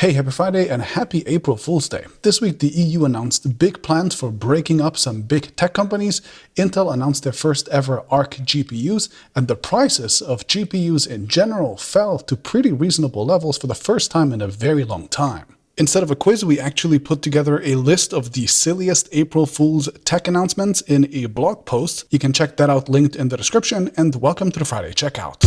Hey, happy Friday and happy April Fool's Day. This week the EU announced big plans for breaking up some big tech companies, Intel announced their first ever Arc GPUs, and the prices of GPUs in general fell to pretty reasonable levels for the first time in a very long time. Instead of a quiz, we actually put together a list of the silliest April Fool's tech announcements in a blog post. You can check that out linked in the description, and welcome to the Friday Checkout.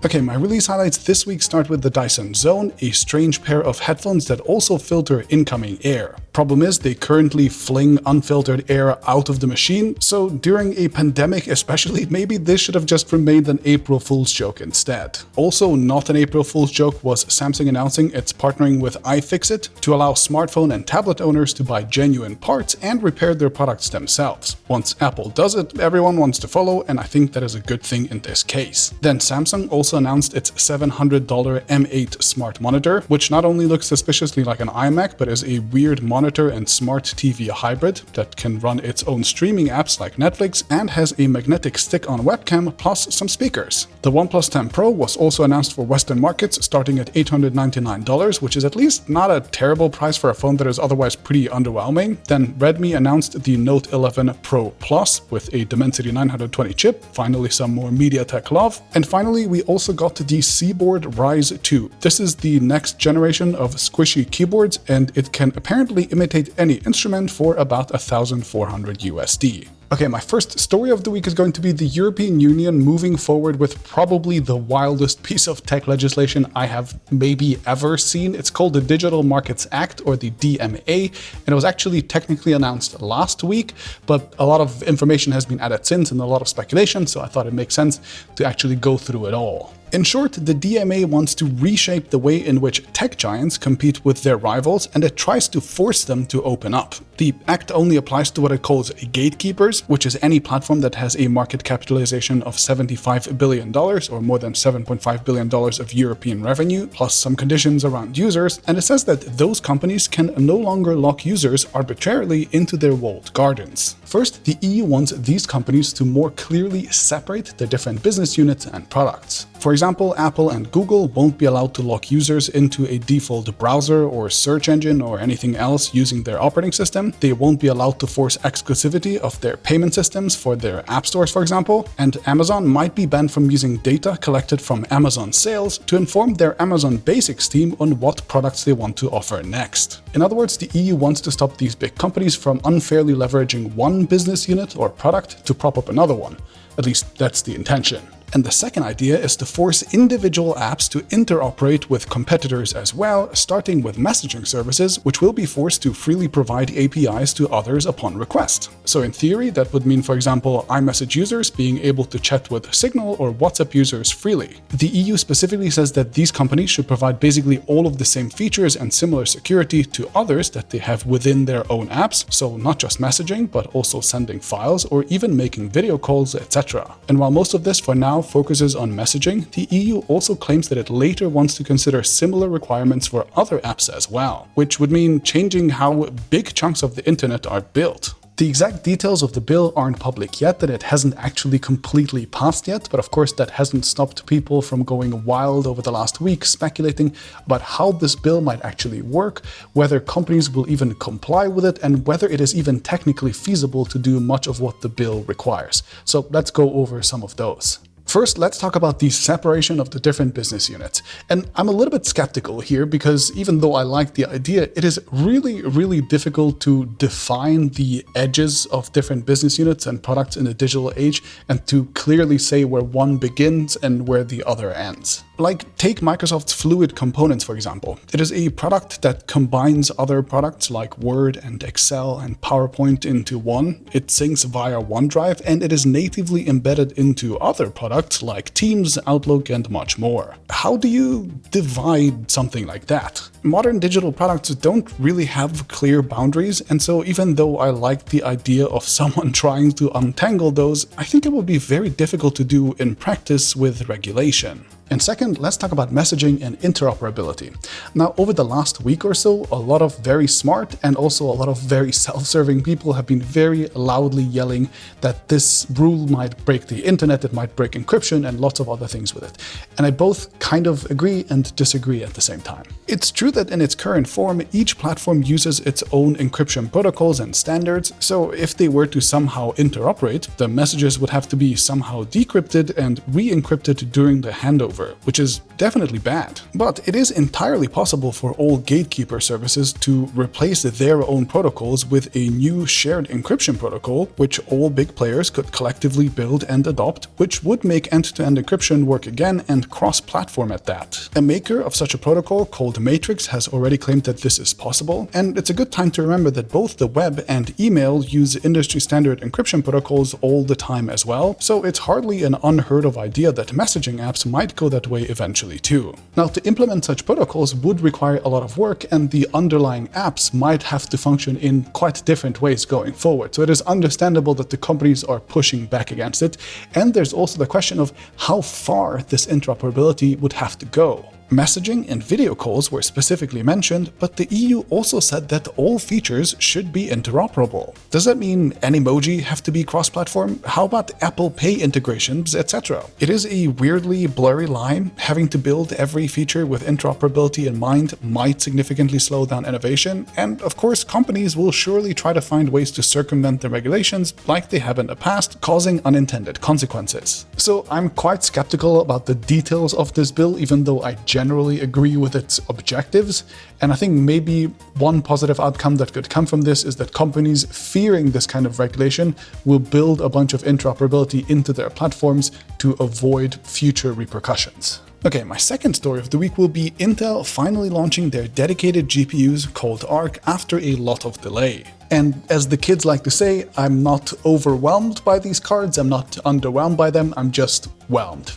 Okay, my release highlights this week start with the Dyson Zone, a strange pair of headphones that also filter incoming air. Problem is, they currently fling unfiltered air out of the machine, so during a pandemic especially, maybe this should have just remained an April Fool's joke instead. Also not an April Fool's joke was Samsung announcing it's partnering with iFixit to allow smartphone and tablet owners to buy genuine parts and repair their products themselves. Once Apple does it, everyone wants to follow, and I think that is a good thing in this case. Then Samsung also announced its $700 M8 smart monitor, which not only looks suspiciously like an iMac, but is a weird monitor and smart TV hybrid that can run its own streaming apps like Netflix and has a magnetic stick-on webcam plus some speakers. The OnePlus 10 Pro was also announced for Western markets starting at $899, which is at least not a terrible price for a phone that is otherwise pretty underwhelming. Then Redmi announced the Note 11 Pro Plus with a Dimensity 920 chip, finally some more MediaTek love. And finally, we also got the Seaboard Rise 2. This is the next generation of squishy keyboards, and it can apparently imitate any instrument for about 1,400 USD. Okay, my first story of the week is going to be the European Union moving forward with probably the wildest piece of tech legislation I have maybe ever seen. It's called the Digital Markets Act, or the DMA, and it was actually technically announced last week, but a lot of information has been added since and a lot of speculation, so I thought it makes sense to actually go through it all. In short, the DMA wants to reshape the way in which tech giants compete with their rivals, and it tries to force them to open up. The act only applies to what it calls gatekeepers, which is any platform that has a market capitalization of $75 billion, or more than $7.5 billion of European revenue, plus some conditions around users, and it says that those companies can no longer lock users arbitrarily into their walled gardens. First, the EU wants these companies to more clearly separate their different business units and products. For example, Apple and Google won't be allowed to lock users into a default browser or search engine or anything else using their operating system. They won't be allowed to force exclusivity of their payment systems for their app stores, for example. And Amazon might be banned from using data collected from Amazon sales to inform their Amazon Basics team on what products they want to offer next. In other words, the EU wants to stop these big companies from unfairly leveraging one business unit or product to prop up another one. At least that's the intention. And the second idea is to force individual apps to interoperate with competitors as well, starting with messaging services, which will be forced to freely provide APIs to others upon request. So in theory, that would mean, for example, iMessage users being able to chat with Signal or WhatsApp users freely. The EU specifically says that these companies should provide basically all of the same features and similar security to others that they have within their own apps, so not just messaging, but also sending files or even making video calls, etc. And while most of this for now focuses on messaging, the EU also claims that it later wants to consider similar requirements for other apps as well, which would mean changing how big chunks of the internet are built. The exact details of the bill aren't public yet, that it hasn't actually completely passed yet, but of course that hasn't stopped people from going wild over the last week speculating about how this bill might actually work, whether companies will even comply with it, and whether it is even technically feasible to do much of what the bill requires. So let's go over some of those. First, let's talk about the separation of the different business units. And I'm a little bit skeptical here because even though I like the idea, it is really difficult to define the edges of different business units and products in the digital age and to clearly say where one begins and where the other ends. Like, take Microsoft's Fluid Components, for example. It is a product that combines other products like Word and Excel and PowerPoint into one. It syncs via OneDrive, and it is natively embedded into other products like Teams, Outlook, and much more. How do you divide something like that? Modern digital products don't really have clear boundaries, and so even though I like the idea of someone trying to untangle those, I think it would be very difficult to do in practice with regulation. And second, let's talk about messaging and interoperability. Now, over the last week or so, a lot of very smart and also a lot of very self-serving people have been very loudly yelling that this rule might break the internet, it might break encryption, and lots of other things with it. And I both kind of agree and disagree at the same time. It's true that in its current form, each platform uses its own encryption protocols and standards, so if they were to somehow interoperate, the messages would have to be somehow decrypted and re-encrypted during the handover, which is definitely bad. But it is entirely possible for all gatekeeper services to replace their own protocols with a new shared encryption protocol, which all big players could collectively build and adopt, which would make end-to-end encryption work again and cross-platform at that. A maker of such a protocol called Matrix has already claimed that this is possible, and it's a good time to remember that both the web and email use industry-standard encryption protocols all the time as well, so it's hardly an unheard of idea that messaging apps might go that way eventually too. Now, to implement such protocols would require a lot of work, and the underlying apps might have to function in quite different ways going forward, so it is understandable that the companies are pushing back against it, and there's also the question of how far this interoperability would have to go. Messaging and video calls were specifically mentioned, but the EU also said that all features should be interoperable. Does that mean Animoji have to be cross-platform? How about Apple Pay integrations, etc.? It is a weirdly blurry line. Having to build every feature with interoperability in mind might significantly slow down innovation, and of course companies will surely try to find ways to circumvent the regulations like they have in the past, causing unintended consequences. So I'm quite skeptical about the details of this bill, even though I generally agree with its objectives, and I think maybe one positive outcome that could come from this is that companies fearing this kind of regulation will build a bunch of interoperability into their platforms to avoid future repercussions. Okay, my second story of the week will be Intel finally launching their dedicated GPUs called Arc after a lot of delay. And as the kids like to say, I'm not overwhelmed by these cards, I'm not underwhelmed by them, I'm just whelmed.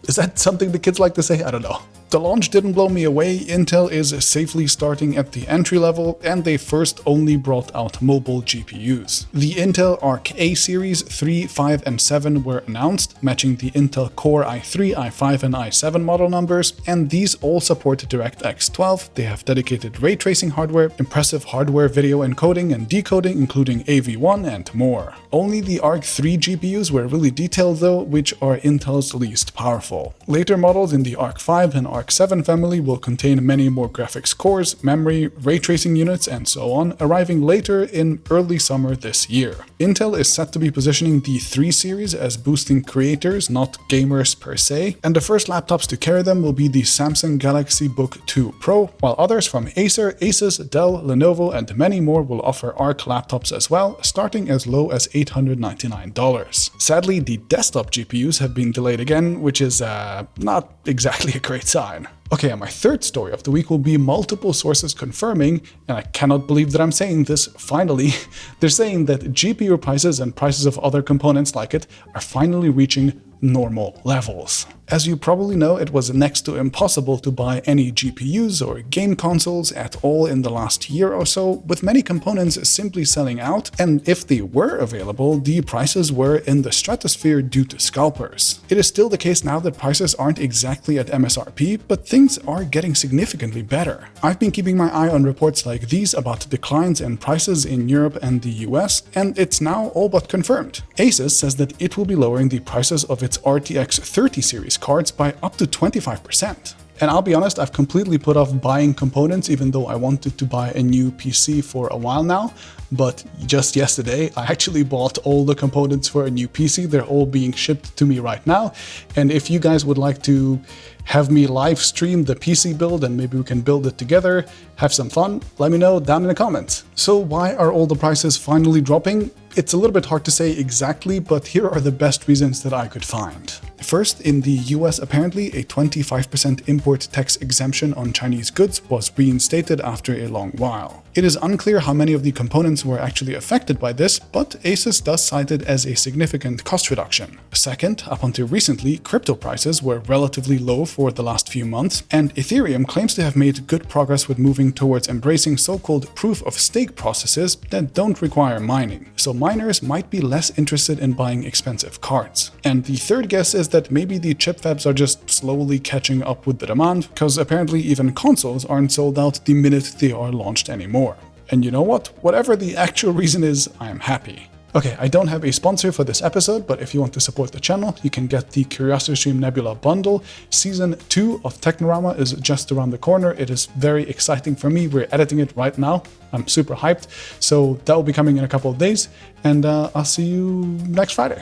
Is that something the kids like to say? I don't know. The launch didn't blow me away. Intel is safely starting at the entry level, and they first only brought out mobile GPUs. The Intel Arc A series 3, 5, and 7 were announced, matching the Intel Core i3, i5, and i7 model numbers, and these all support DirectX 12. They have dedicated ray tracing hardware, impressive hardware video encoding and decoding, including AV1 and more. Only the Arc 3 GPUs were really detailed though, which are Intel's least powerful. Later models in the Arc 5 and Arc 7 family will contain many more graphics cores, memory, ray tracing units, and so on, arriving later in early summer this year. Intel is set to be positioning the 3 series as boosting creators, not gamers per se, and the first laptops to carry them will be the Samsung Galaxy Book 2 Pro, while others from Acer, Asus, Dell, Lenovo, and many more will offer Arc laptops as well, starting as low as $899. Sadly, the desktop GPUs have been delayed again, which is not exactly a great sign. Okay, and my third story of the week will be multiple sources confirming, and I cannot believe that I'm saying this, finally, they're saying that GPU prices and prices of other components like it are finally reaching normal levels. As you probably know, it was next to impossible to buy any GPUs or game consoles at all in the last year or so, with many components simply selling out, and if they were available, the prices were in the stratosphere due to scalpers. It is still the case now that prices aren't exactly at MSRP, but things are getting significantly better. I've been keeping my eye on reports like these about declines in prices in Europe and the US, and it's now all but confirmed. Asus says that it will be lowering the prices of its RTX 30 series cards by up to 25%. And I'll be honest, I've completely put off buying components even though I wanted to buy a new PC for a while now. But just yesterday, I actually bought all the components for a new PC. They're all being shipped to me right now. And if you guys would like to have me live stream the PC build and maybe we can build it together, have some fun, let me know down in the comments. So why are all the prices finally dropping? It's a little bit hard to say exactly, but here are the best reasons that I could find. First, in the US, apparently a 25% import tax exemption on Chinese goods was reinstated after a long while. It is unclear how many of the components were actually affected by this, but Asus does cite it as a significant cost reduction. Second, up until recently, crypto prices were relatively low for the last few months, and Ethereum claims to have made good progress with moving towards embracing so-called proof-of-stake processes that don't require mining. So miners might be less interested in buying expensive cards. And the third guess is is that maybe the chip fabs are just slowly catching up with the demand, because apparently even consoles aren't sold out the minute they are launched anymore. And you know what? Whatever the actual reason is, I am happy. Okay, I don't have a sponsor for this episode, but if you want to support the channel, you can get the CuriosityStream Nebula bundle. Season 2 of Technorama is just around the corner. It is very exciting for me. We're editing it right now. I'm super hyped. So that will be coming in a couple of days, and I'll see you next Friday.